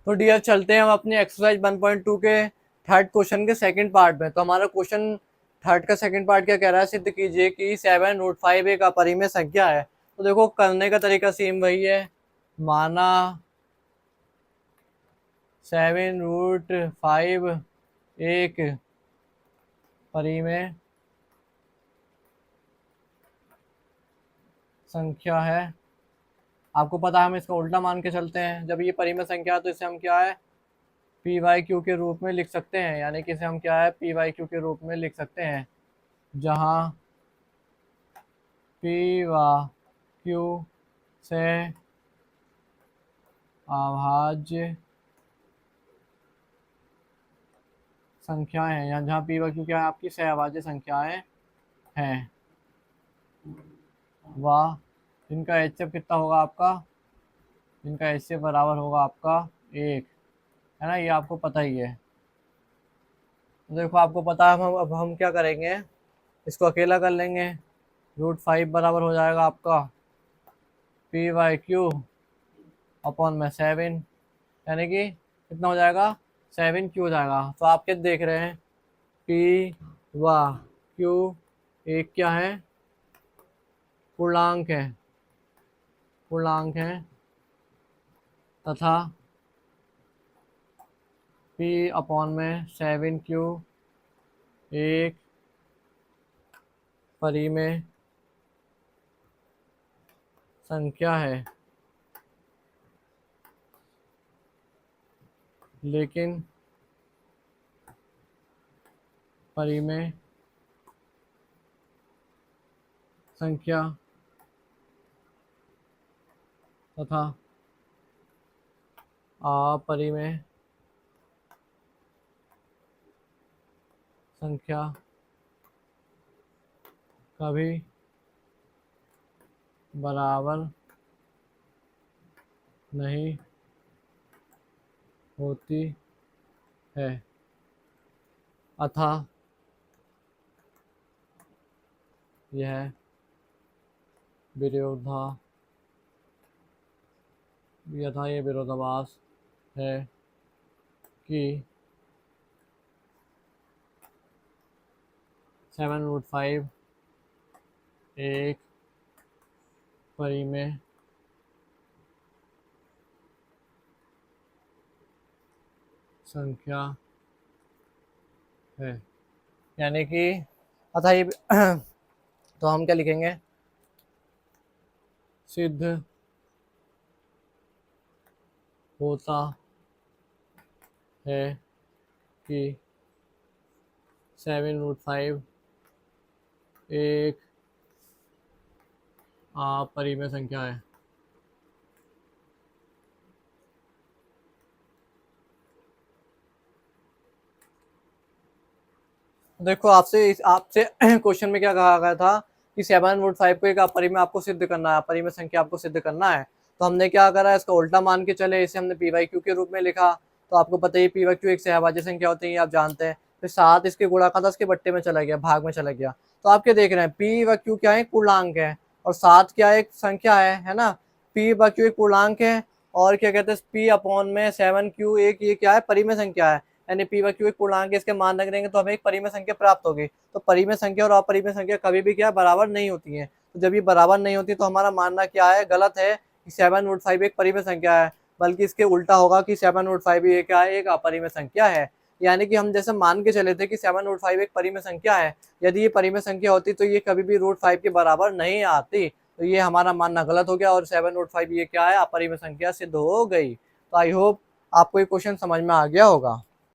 तो डियर चलते हैं हम अपने एक्सरसाइज 1.2 के थर्ड क्वेश्चन के सेकंड पार्ट में। तो हमारा क्वेश्चन थर्ड का सेकंड पार्ट क्या कह रहा है, सिद्ध कीजिए कि 7√5 एक अपरिमेय संख्या है। तो देखो करने का तरीका सेम वही है, माना 7√5 एक परिमेय संख्या है। आपको पता है हम इसका उल्टा मान के चलते हैं, जब ये परिमेय संख्या है तो इसे हम क्या है पी वाई क्यू के रूप में लिख सकते हैं, यानी कि इसे हम क्या है पी वाई क्यू के रूप में लिख सकते हैं, जहां पी व क्यू से अभाज्य संख्याएं हैं, या जहां पी व क्यू क्या है आपकी सहअभाज्य संख्याएं हैं, व इनका एचसीएफ कितना होगा आपका, इनका एचसीएफ बराबर होगा आपका 1, है ना, ये आपको पता ही है। देखो आपको पता है, अब हम क्या करेंगे, इसको अकेला कर लेंगे। √5 बराबर हो जाएगा आपका पी वाई क्यू अपॉन में 7, यानी कि कितना हो जाएगा 7 क्यू हो जाएगा। तो आप क्या देख रहे हैं, पी व क्यू एक क्या है पूर्णांक है, पूर्णांक है, तथा पी अपॉन में 7Q एक परिमेय संख्या है, लेकिन परिमेय संख्या तथा अपरिमेय संख्या कभी बराबर नहीं होती है, अतः यह विरोधाभास है कि 7√5 एक परिमेय संख्या है, यानी कि अतः ये तो हम क्या लिखेंगे, सिद्ध होता है कि 7√5 एक अपरिमेय संख्या है। देखो आपसे क्वेश्चन में क्या कहा गया था कि 7√5 को एक अपरिमेय आपको सिद्ध करना है, अपरिमेय संख्या आपको सिद्ध करना है। तो हमने क्या करा, इसका उल्टा मान के चले, इसे हमने पी वाई क्यू के रूप में लिखा। तो आपको पता ही पी वाई क्यू एक सहअभाज्य संख्या होती है, आप जानते हैं। फिर 7 इसके गुणा का था, इसके बट्टे में चला गया, भाग में चला गया। तो आप क्या देख रहे हैं, पी व क्यू क्या है पूर्णांक है, और 7 क्या एक संख्या है ना। पी व क्यू एक पूर्णांक है, और क्या कहते हैं पी अपॉन में 7Q एक ये क्या है परिमेय संख्या है, यानी पी व क्यू एक पूर्णांक है, इसके मान रख देंगे तो हमें एक परिमेय संख्या प्राप्त होगी। तो परिमेय संख्या और अपरिमेय संख्या कभी भी क्या बराबर नहीं होती है। तो जब ये बराबर नहीं होती तो हमारा मानना क्या है, गलत है कि 7√5 एक परिमेय संख्या है, बल्कि इसके उल्टा होगा कि 7√5 ये क्या है एक अपरिमेय संख्या है। यानी कि हम जैसे मान के चले थे कि 7√5 एक परिमेय संख्या है, यदि ये परिमेय संख्या होती तो ये कभी भी √5 के बराबर नहीं आती। तो ये हमारा मानना गलत हो गया, और 7√5 ये क्या है अपरिमेय संख्या सिद्ध हो गई। तो आई होप आपको ये क्वेश्चन समझ में आ गया होगा।